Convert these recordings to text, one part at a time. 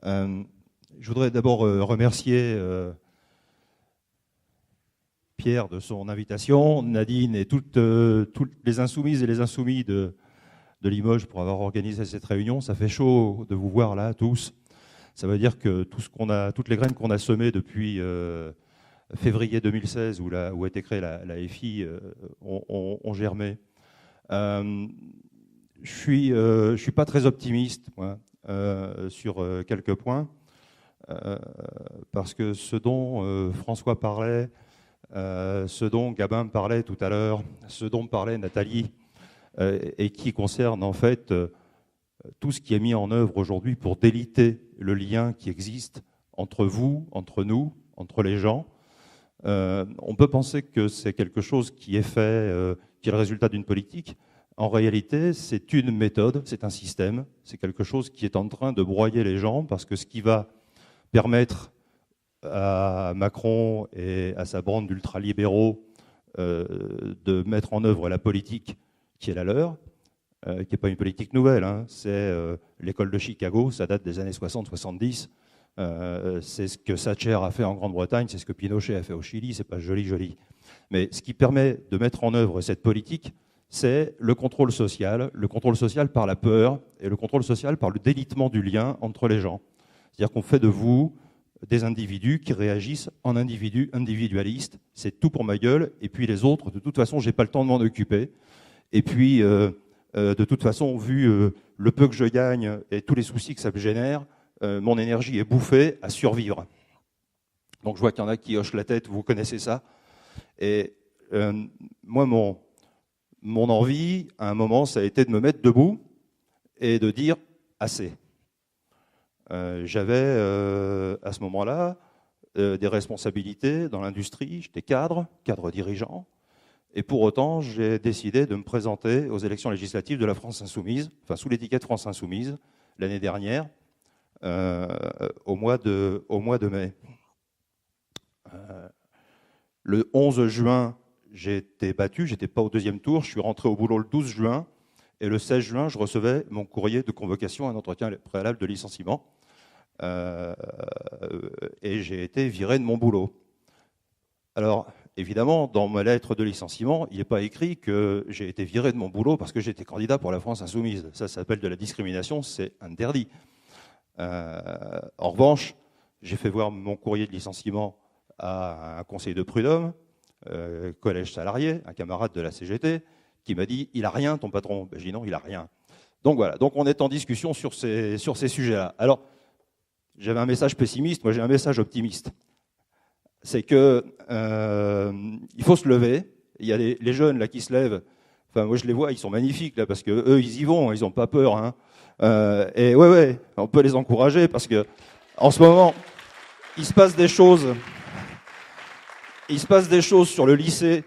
Je voudrais d'abord remercier Pierre de son invitation, Nadine et toutes les insoumises et les insoumis de Limoges pour avoir organisé cette réunion. Ça fait chaud de vous voir là tous. Ça veut dire que toutes les graines qu'on a semées depuis février 2016 où a été créée la FI ont germé. Je suis pas très optimiste moi, sur quelques points parce que ce dont François parlait, ce dont Gabin parlait tout à l'heure, ce dont parlait Nathalie, et qui concerne en fait tout ce qui est mis en œuvre aujourd'hui pour déliter le lien qui existe entre vous, entre nous, entre les gens. On peut penser que c'est quelque chose qui est fait, qui est le résultat d'une politique. En réalité, c'est une méthode, c'est un système, c'est quelque chose qui est en train de broyer les gens parce que ce qui va permettre à Macron et à sa bande d'ultralibéraux de mettre en œuvre la politique qui est la leur, qui n'est pas une politique nouvelle, hein. C'est l'école de Chicago, ça date des années 60-70, c'est ce que Thatcher a fait en Grande-Bretagne, c'est ce que Pinochet a fait au Chili, c'est pas joli. Mais ce qui permet de mettre en œuvre cette politique, c'est le contrôle social par la peur et le contrôle social par le délitement du lien entre les gens. C'est-à-dire qu'on fait de vous des individus qui réagissent en individus individualistes, c'est tout pour ma gueule, et puis les autres, de toute façon, j'ai pas le temps de m'en occuper. Et puis, de toute façon, vu le peu que je gagne et tous les soucis que ça me génère, mon énergie est bouffée à survivre. Donc je vois qu'il y en a qui hochent la tête, vous connaissez ça. Et moi, mon envie, à un moment, ça a été de me mettre debout et de dire assez. J'avais, à ce moment-là, des responsabilités dans l'industrie, j'étais cadre dirigeant, et pour autant, j'ai décidé de me présenter aux élections législatives de la France Insoumise, enfin sous l'étiquette France Insoumise, l'année dernière, au mois de mai. Le 11 juin, j'ai été battu, j'étais pas au deuxième tour, je suis rentré au boulot le 12 juin, et le 16 juin, je recevais mon courrier de convocation à un entretien préalable de licenciement, et j'ai été viré de mon boulot. Alors, évidemment, dans ma lettre de licenciement, il n'est pas écrit que j'ai été viré de mon boulot parce que j'étais candidat pour la France Insoumise. Ça s'appelle de la discrimination, c'est interdit. En revanche, j'ai fait voir mon courrier de licenciement à un conseiller de prud'homme, collège salarié, un camarade de la CGT, qui m'a dit « il a rien, ton patron ». Ben, j'ai dit « non, il a rien ». Donc voilà, donc on est en discussion sur ces sujets-là. Alors, j'avais un message pessimiste, moi j'ai un message optimiste. C'est que il faut se lever. Il y a les jeunes là qui se lèvent. Enfin, moi je les vois, ils sont magnifiques là parce que eux ils y vont, ils n'ont pas peur. Hein. Et ouais, on peut les encourager parce que en ce moment il se passe des choses. Il se passe des choses sur le lycée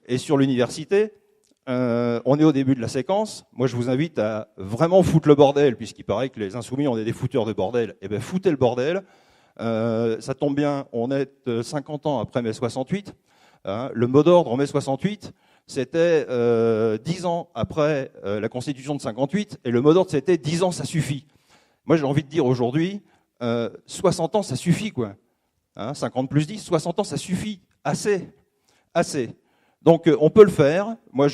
et sur l'université. On est au début de la séquence. Moi, je vous invite à vraiment foutre le bordel, puisqu'il paraît que les insoumis, on est des fouteurs de bordel. Eh bien, foutez le bordel. Ça tombe bien, on est 50 ans après mai 68. Hein, le mot d'ordre en mai 68, c'était 10 ans après la Constitution de 58, et le mot d'ordre, c'était 10 ans, ça suffit. Moi, j'ai envie de dire aujourd'hui, 60 ans, ça suffit, quoi. Hein, 50 plus 10, 60 ans, ça suffit. Assez. Donc, on peut le faire. Moi,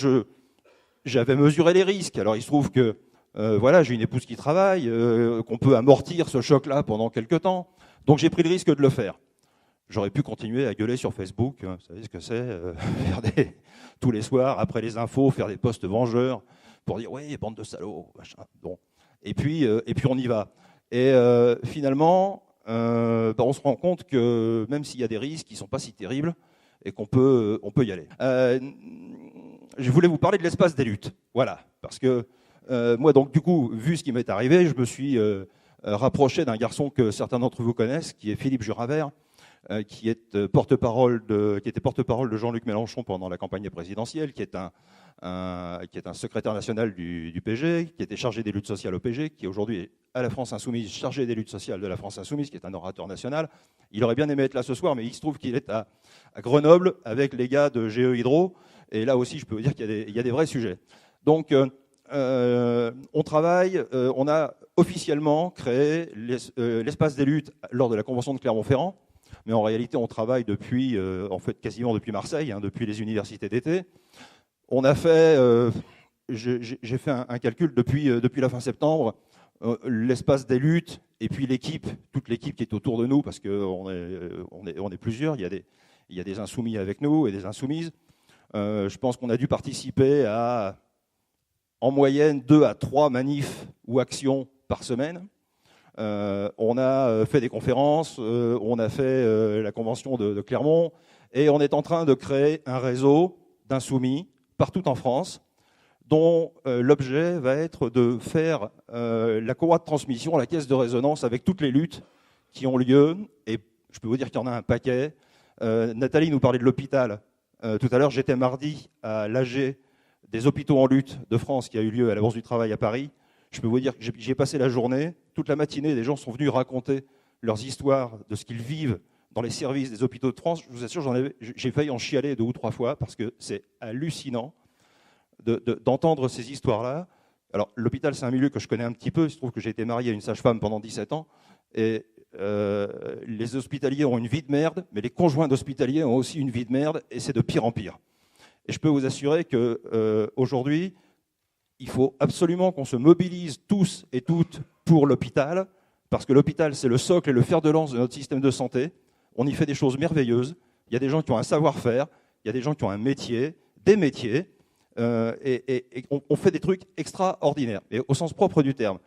j'avais mesuré les risques. Alors, il se trouve que voilà, j'ai une épouse qui travaille, qu'on peut amortir ce choc-là pendant quelques temps. Donc, j'ai pris le risque de le faire. J'aurais pu continuer à gueuler sur Facebook. Hein, vous savez ce que c'est faire tous les soirs, après les infos, faire des posts vengeurs pour dire « oui, bande de salauds ». Bon. Et puis, on y va. Et finalement, on se rend compte que même s'il y a des risques, ils ne sont pas si terribles et qu'on peut y aller. Je voulais vous parler de l'espace des luttes. Voilà. Parce que moi, donc, du coup, vu ce qui m'est arrivé, je me suis rapproché d'un garçon que certains d'entre vous connaissent, qui est Philippe Juravert, qui était porte-parole de Jean-Luc Mélenchon pendant la campagne présidentielle, qui est un secrétaire national du PG, qui était chargé des luttes sociales au PG, qui aujourd'hui est à la France Insoumise, chargé des luttes sociales de la France Insoumise, qui est un orateur national. Il aurait bien aimé être là ce soir, mais il se trouve qu'il est à Grenoble avec les gars de GE Hydro, et là aussi je peux vous dire qu'il y a des vrais sujets. Donc on travaille, on a officiellement créé l'espace des luttes lors de la Convention de Clermont-Ferrand, mais en réalité, on travaille depuis, en fait, quasiment depuis Marseille, hein, depuis les universités d'été. On a fait, j'ai fait un calcul depuis la fin septembre, l'espace des luttes et puis l'équipe, toute l'équipe qui est autour de nous, parce qu'on est plusieurs, il y a des insoumis avec nous et des insoumises. Je pense qu'on a dû participer à, en moyenne, 2 à 3 manifs ou actions par semaine. On a fait des conférences, on a fait la convention de Clermont, et on est en train de créer un réseau d'insoumis partout en France, dont l'objet va être de faire la courroie de transmission, la caisse de résonance avec toutes les luttes qui ont lieu, et je peux vous dire qu'il y en a un paquet. Nathalie nous parlait de l'hôpital. Tout à l'heure, j'étais mardi à l'AG des hôpitaux en lutte de France qui a eu lieu à la Bourse du Travail à Paris. Je peux vous dire que j'y ai passé la journée, toute la matinée, des gens sont venus raconter leurs histoires de ce qu'ils vivent dans les services des hôpitaux de France. Je vous assure, j'ai failli en chialer 2 ou 3 fois parce que c'est hallucinant d'entendre ces histoires-là. Alors, l'hôpital, c'est un milieu que je connais un petit peu. Il se trouve que j'ai été marié à une sage-femme pendant 17 ans. Et les hospitaliers ont une vie de merde, mais les conjoints d'hospitaliers ont aussi une vie de merde, et c'est de pire en pire. Et je peux vous assurer qu'aujourd'hui, il faut absolument qu'on se mobilise tous et toutes pour l'hôpital, parce que l'hôpital, c'est le socle et le fer de lance de notre système de santé. On y fait des choses merveilleuses. Il y a des gens qui ont un savoir-faire, il y a des gens qui ont un métier, des métiers, et on fait des trucs extraordinaires, et au sens propre du terme.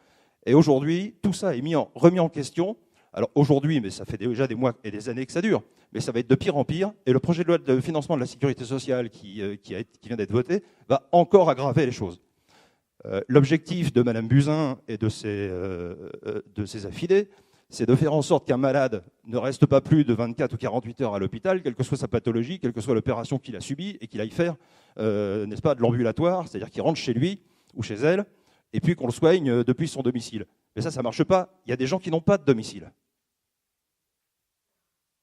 Et aujourd'hui, tout ça est remis en question. Alors aujourd'hui, mais ça fait déjà des mois et des années que ça dure, mais ça va être de pire en pire, et le projet de loi de financement de la sécurité sociale qui vient d'être voté va encore aggraver les choses. L'objectif de Mme Buzyn et de ses affidés, c'est de faire en sorte qu'un malade ne reste pas plus de 24 ou 48 heures à l'hôpital, quelle que soit sa pathologie, quelle que soit l'opération qu'il a subie, et qu'il aille faire, n'est-ce pas, de l'ambulatoire, c'est-à-dire qu'il rentre chez lui ou chez elle, et puis qu'on le soigne depuis son domicile. Mais ça ne marche pas. Il y a des gens qui n'ont pas de domicile.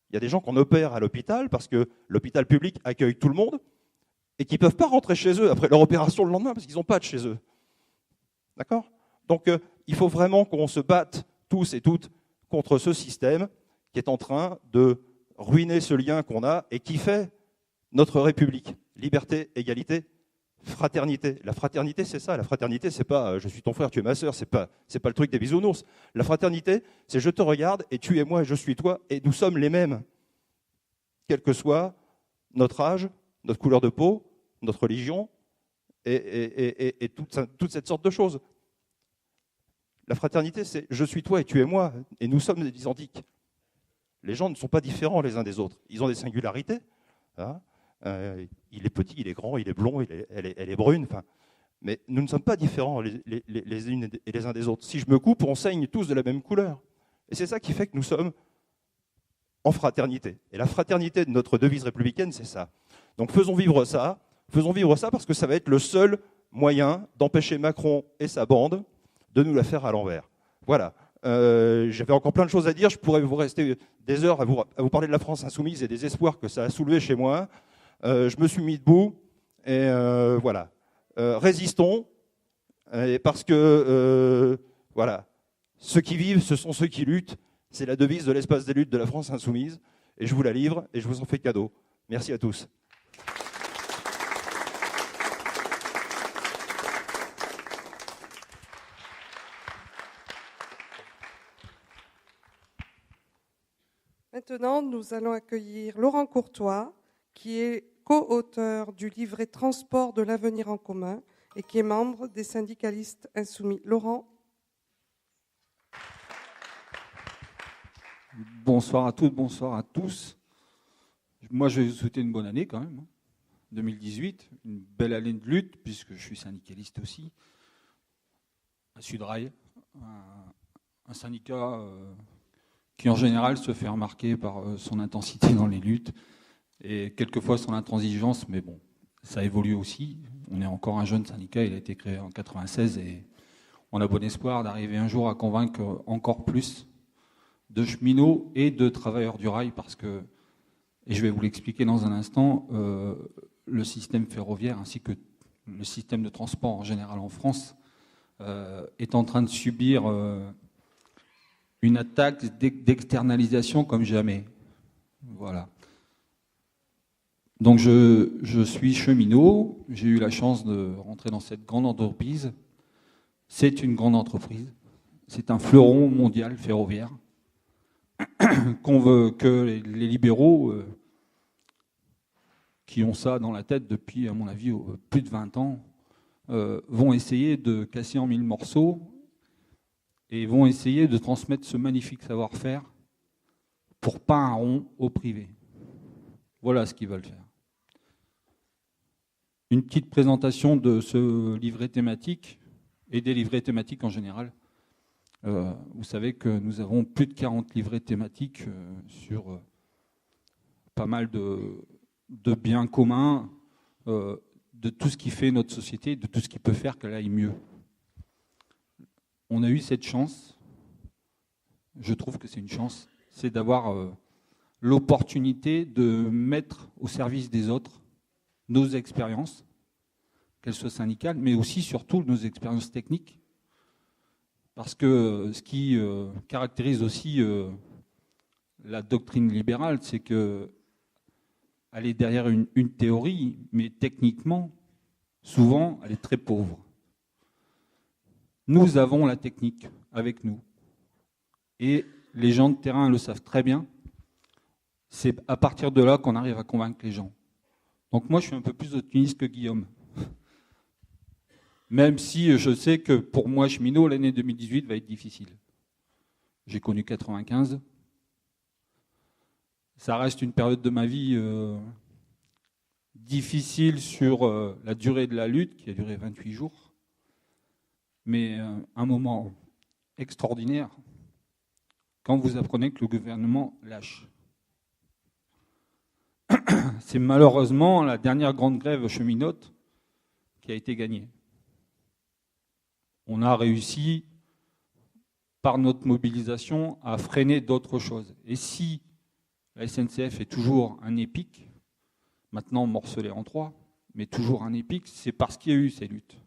Il y a des gens qu'on opère à l'hôpital parce que l'hôpital public accueille tout le monde et qui ne peuvent pas rentrer chez eux après leur opération le lendemain parce qu'ils n'ont pas de chez eux. D'accord ? Donc il faut vraiment qu'on se batte tous et toutes contre ce système qui est en train de ruiner ce lien qu'on a et qui fait notre République. Liberté, égalité, fraternité. La fraternité, c'est ça. La fraternité, c'est pas je suis ton frère, tu es ma sœur, c'est pas le truc des bisounours. La fraternité, c'est je te regarde et tu es moi et je suis toi et nous sommes les mêmes. Quel que soit notre âge, notre couleur de peau, notre religion et toute cette sorte de choses. La fraternité, c'est je suis toi et tu es moi et nous sommes identiques. Les gens ne sont pas différents les uns des autres. Ils ont des singularités. Hein. Il est petit, il est grand, il est blond, elle est brune. Enfin, mais nous ne sommes pas différents les unes et les uns des autres. Si je me coupe, on saigne tous de la même couleur. Et c'est ça qui fait que nous sommes en fraternité. Et la fraternité de notre devise républicaine, c'est ça. Donc faisons vivre ça parce que ça va être le seul moyen d'empêcher Macron et sa bande de nous la faire à l'envers. Voilà. J'avais encore plein de choses à dire. Je pourrais vous rester des heures à vous parler de la France insoumise et des espoirs que ça a soulevé chez moi. Je me suis mis debout et voilà. Résistons parce que voilà, ceux qui vivent, ce sont ceux qui luttent. C'est la devise de l'espace des luttes de la France insoumise et je vous la livre et je vous en fais cadeau. Merci à tous. Maintenant, nous allons accueillir Laurent Courtois, qui est co-auteur du livret Transport de l'avenir en commun et qui est membre des syndicalistes insoumis. Laurent. Bonsoir à toutes, bonsoir à tous. Moi, je vais vous souhaiter une bonne année quand même. 2018, une belle année de lutte, puisque je suis syndicaliste aussi. À Sudrail, un syndicat qui en général se fait remarquer par son intensité dans les luttes et quelquefois son intransigeance, mais bon, ça évolue aussi. On est encore un jeune syndicat, il a été créé en 1996 et on a bon espoir d'arriver un jour à convaincre encore plus de cheminots et de travailleurs du rail parce que, et je vais vous l'expliquer dans un instant, le système ferroviaire ainsi que le système de transport en général en France est en train de subir une attaque d'externalisation comme jamais. Voilà. Donc je suis cheminot, j'ai eu la chance de rentrer dans cette grande entreprise. C'est une grande entreprise, c'est un fleuron mondial ferroviaire qu'on veut que les libéraux qui ont ça dans la tête depuis, à mon avis, plus de 20 ans, vont essayer de casser en 1000 morceaux et vont essayer de transmettre ce magnifique savoir-faire pour pas un rond au privé. Voilà ce qu'ils veulent faire. Une petite présentation de ce livret thématique et des livrets thématiques en général. Vous savez que nous avons plus de 40 livrets thématiques sur pas mal de biens communs, de tout ce qui fait notre société, de tout ce qui peut faire qu'elle aille mieux. On a eu cette chance, je trouve que c'est une chance, c'est d'avoir l'opportunité de mettre au service des autres nos expériences, qu'elles soient syndicales, mais aussi surtout nos expériences techniques. Parce que ce qui caractérise aussi la doctrine libérale, c'est qu'elle est derrière une théorie, mais techniquement, souvent, elle est très pauvre. Nous avons la technique avec nous. Et les gens de terrain le savent très bien. C'est à partir de là qu'on arrive à convaincre les gens. Donc moi, je suis un peu plus optimiste que Guillaume. Même si je sais que pour moi, cheminot, l'année 2018 va être difficile. J'ai connu 95. Ça reste une période de ma vie difficile sur la durée de la lutte, qui a duré 28 jours. Mais un moment extraordinaire quand vous apprenez que le gouvernement lâche. C'est malheureusement la dernière grande grève cheminote qui a été gagnée. On a réussi, par notre mobilisation, à freiner d'autres choses. Et si la SNCF est toujours un épique, maintenant morcelé en 3, mais toujours un épique, c'est parce qu'il y a eu ces luttes.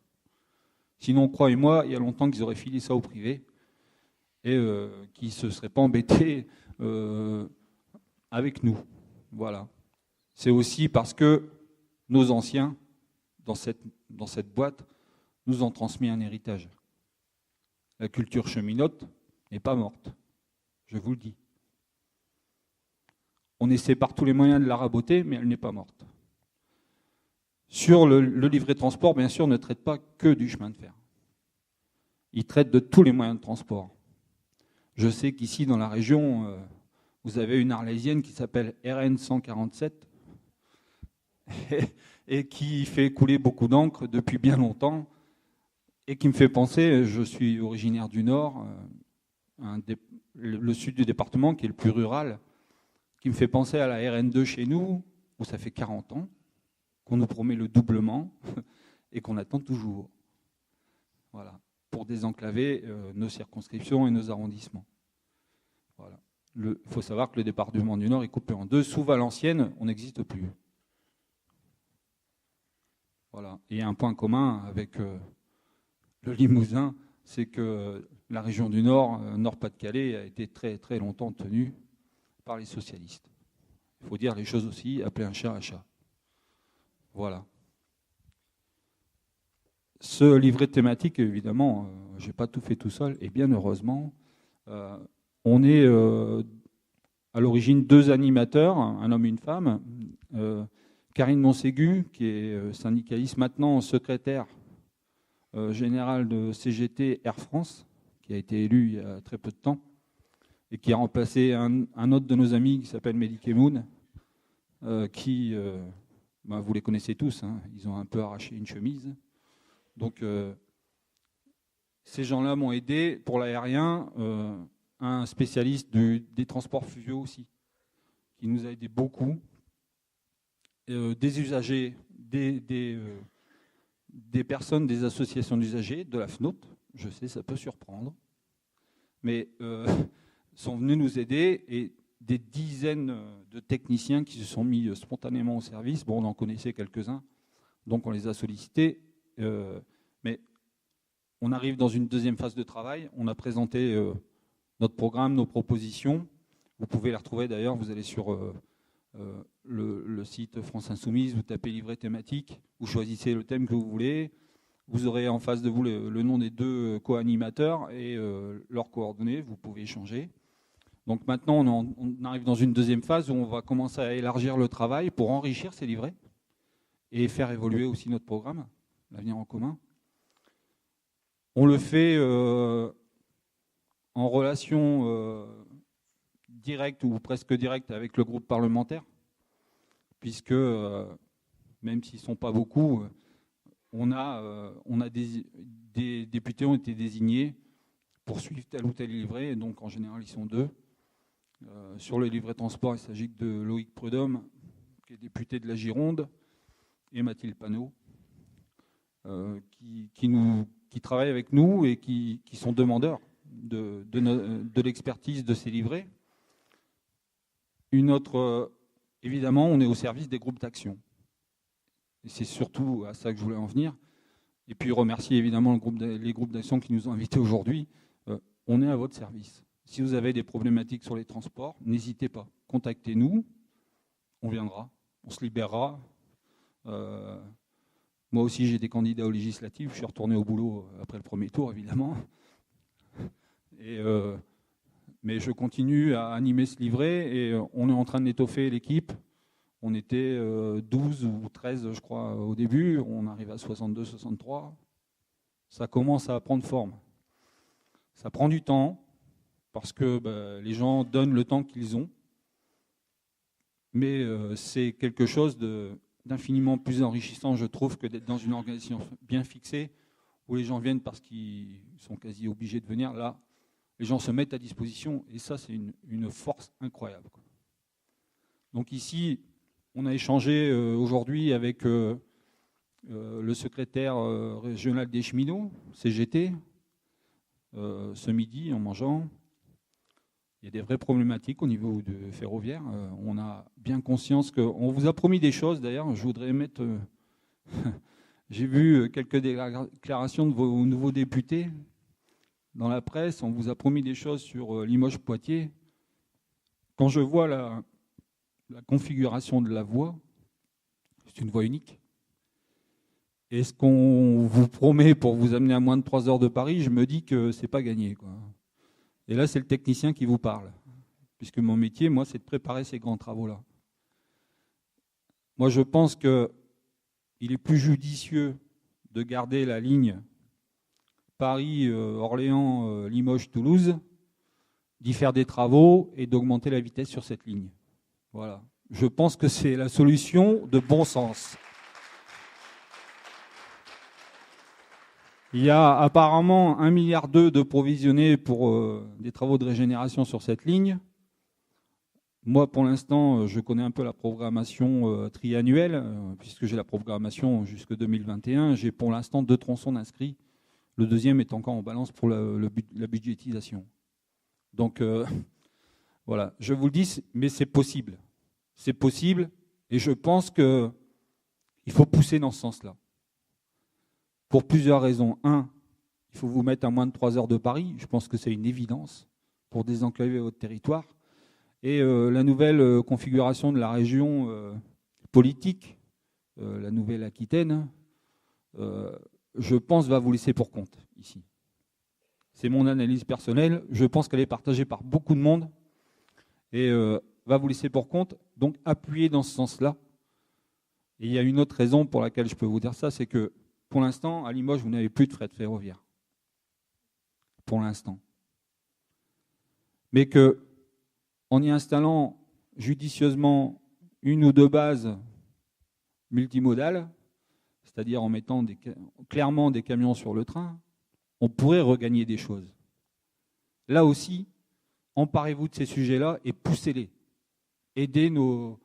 Sinon, croyez-moi, il y a longtemps qu'ils auraient filé ça au privé et qu'ils ne se seraient pas embêtés avec nous. Voilà. C'est aussi parce que nos anciens, dans cette boîte, nous ont transmis un héritage. La culture cheminote n'est pas morte, je vous le dis. On essaie par tous les moyens de la raboter, mais elle n'est pas morte. Sur le livret de transport, bien sûr, ne traite pas que du chemin de fer. Il traite de tous les moyens de transport. Je sais qu'ici, dans la région, vous avez une arlésienne qui s'appelle RN 147 et qui fait couler beaucoup d'encre depuis bien longtemps et qui me fait penser, je suis originaire du Nord, le sud du département qui est le plus rural, qui me fait penser à la RN2 chez nous, où ça fait 40 ans qu'on nous promet le doublement et qu'on attend toujours. Voilà, pour désenclaver nos circonscriptions et nos arrondissements. Voilà. Il faut savoir que le département du Nord est coupé en deux. Sous Valenciennes, on n'existe plus. Voilà. Et un point commun avec le Limousin, c'est que la région du Nord, Nord-Pas-de-Calais, a été très très longtemps tenue par les socialistes. Il faut dire les choses aussi, appeler un chat un chat. Voilà. Ce livret thématique, évidemment, je n'ai pas tout fait tout seul, et bien heureusement, on est à l'origine 2 animateurs, un homme et une femme. Karine Monségu, qui est syndicaliste maintenant, secrétaire général de CGT Air France, qui a été élu il y a très peu de temps, et qui a remplacé un autre de nos amis qui s'appelle Mehdi Kemoun, qui, vous les connaissez tous, hein, ils ont un peu arraché une chemise. Donc, ces gens-là m'ont aidé pour l'aérien, un spécialiste des transports fluviaux aussi, qui nous a aidé beaucoup, des usagers, des personnes, des associations d'usagers, de la FNOT, je sais, ça peut surprendre, mais sont venus nous aider, et des dizaines de techniciens qui se sont mis spontanément au service. Bon, on en connaissait quelques-uns, donc on les a sollicités, Mais on arrive dans une deuxième phase de travail. On a présenté notre programme, nos propositions. Vous pouvez les retrouver d'ailleurs. Vous allez sur le site France Insoumise, vous tapez livret thématique, vous choisissez le thème que vous voulez. Vous aurez en face de vous le nom des deux co-animateurs et leurs coordonnées. Vous pouvez échanger. Donc maintenant, on arrive dans une deuxième phase où on va commencer à élargir le travail pour enrichir ces livrets et faire évoluer aussi notre programme, l'avenir en commun. On le fait en relation directe ou presque directe avec le groupe parlementaire, puisque même s'ils ne sont pas beaucoup, on a des députés ont été désignés pour suivre tel ou tel livret, et donc en général ils sont 2. Sur le livret transport, il s'agit de Loïc Prudhomme, qui est député de la Gironde, et Mathilde Panot, qui travaillent avec nous et qui sont demandeurs de l'expertise de ces livrets. Une autre, évidemment, on est au service des groupes d'action. Et c'est surtout à ça que je voulais en venir. Et puis remercier évidemment les groupes d'action qui nous ont invités aujourd'hui. On est à votre service. Si vous avez des problématiques sur les transports, n'hésitez pas. Contactez-nous, on viendra, on se libérera. Moi aussi, j'ai été candidat aux législatives. Je suis retourné au boulot après le premier tour, évidemment. Mais je continue à animer ce livret et on est en train d'étoffer l'équipe. On était 12 ou 13, je crois, au début. On arrive à 62, 63. Ça commence à prendre forme. Ça prend du temps parce que les gens donnent le temps qu'ils ont. Mais c'est quelque chose d'infiniment plus enrichissant, je trouve, que d'être dans une organisation bien fixée où les gens viennent parce qu'ils sont quasi obligés de venir. Là, les gens se mettent à disposition et ça, c'est une force incroyable. Donc ici, on a échangé aujourd'hui avec le secrétaire régional des cheminots, CGT, ce midi en mangeant. Il y a des vraies problématiques au niveau de ferroviaire. On a bien conscience qu'on vous a promis des choses. D'ailleurs, je voudrais mettre... J'ai vu quelques déclarations de vos nouveaux députés dans la presse. On vous a promis des choses sur Limoges-Poitiers. Quand je vois la configuration de la voie, c'est une voie unique. Et ce qu'on vous promet pour vous amener à moins de 3 heures de Paris, je me dis que ce n'est pas gagné, quoi. Et là, c'est le technicien qui vous parle. Puisque mon métier, moi, c'est de préparer ces grands travaux-là. Moi, je pense qu'il est plus judicieux de garder la ligne Paris, Orléans, Limoges, Toulouse, d'y faire des travaux et d'augmenter la vitesse sur cette ligne. Voilà. Je pense que c'est la solution de bon sens. Il y a apparemment 1,2 milliard de provisionnés pour des travaux de régénération sur cette ligne. Moi, pour l'instant, je connais un peu la programmation triannuelle, puisque j'ai la programmation jusqu'en 2021. J'ai pour l'instant 2 tronçons d'inscrits. Le deuxième est encore en balance pour la budgétisation. Donc, voilà, je vous le dis, mais c'est possible. C'est possible, et je pense qu'il faut pousser dans ce sens-là. Pour plusieurs raisons. 1, il faut vous mettre à moins de 3 heures de Paris. Je pense que c'est une évidence pour désenclaver votre territoire. Et la nouvelle configuration de la région politique, la Nouvelle-Aquitaine, je pense va vous laisser pour compte ici. C'est mon analyse personnelle. Je pense qu'elle est partagée par beaucoup de monde et va vous laisser pour compte. Donc appuyez dans ce sens-là. Et il y a une autre raison pour laquelle je peux vous dire ça, c'est que pour l'instant, à Limoges, vous n'avez plus de fret ferroviaire. Pour l'instant. Mais qu'en y installant judicieusement 1 ou 2 bases multimodales, c'est-à-dire en mettant clairement des camions sur le train, on pourrait regagner des choses. Là aussi, emparez-vous de ces sujets-là et poussez-les. Aidez nos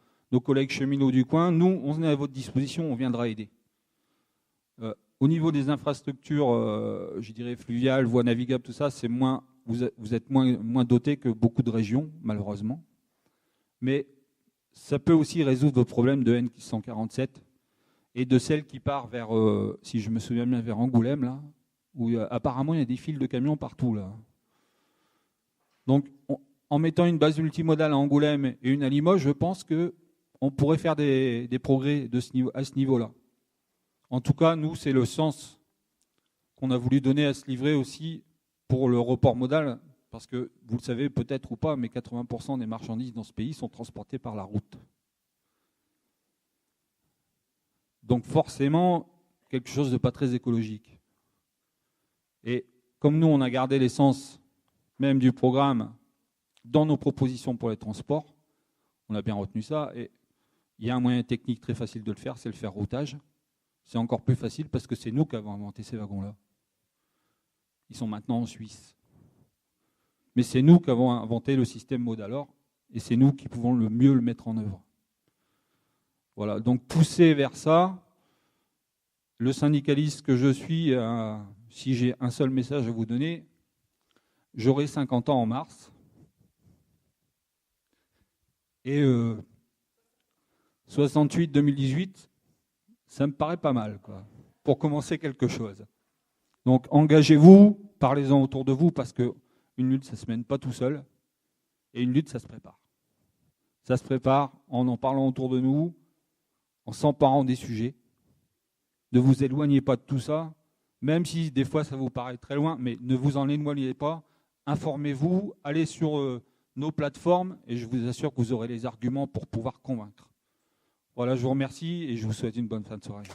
collègues cheminots du coin. Nous, on est à votre disposition, on viendra aider. Au niveau des infrastructures, je dirais fluviales, voies navigables, tout ça, c'est moins, vous êtes moins dotés que beaucoup de régions, malheureusement. Mais ça peut aussi résoudre vos problèmes de N147 et de celle qui part vers, si je me souviens bien, vers Angoulême, là, où apparemment il y a des fils de camions partout, là. Donc, en mettant une base multimodale à Angoulême et une à Limoges, je pense qu'on pourrait faire des progrès à ce niveau-là. En tout cas, nous, c'est le sens qu'on a voulu donner à ce livret aussi pour le report modal, parce que, vous le savez peut-être ou pas, mais 80% des marchandises dans ce pays sont transportées par la route. Donc forcément, quelque chose de pas très écologique. Et comme nous, on a gardé l'essence même du programme dans nos propositions pour les transports, on a bien retenu ça, et il y a un moyen technique très facile de le faire, c'est le ferroutage. C'est encore plus facile parce que c'est nous qui avons inventé ces wagons-là. Ils sont maintenant en Suisse. Mais c'est nous qui avons inventé le système Modalor, et c'est nous qui pouvons le mieux le mettre en œuvre. Voilà, donc pousser vers ça, le syndicaliste que je suis, si j'ai un seul message à vous donner, j'aurai 50 ans en mars. Et 68-2018, ça me paraît pas mal, quoi, pour commencer quelque chose. Donc engagez-vous, parlez-en autour de vous, parce qu'une lutte, ça ne se mène pas tout seul. Et une lutte, ça se prépare. Ça se prépare en parlant autour de nous, en s'emparant des sujets. Ne vous éloignez pas de tout ça, même si des fois ça vous paraît très loin, mais ne vous en éloignez pas. Informez-vous, allez sur nos plateformes et je vous assure que vous aurez les arguments pour pouvoir convaincre. Voilà, je vous remercie et je vous souhaite une bonne fin de soirée.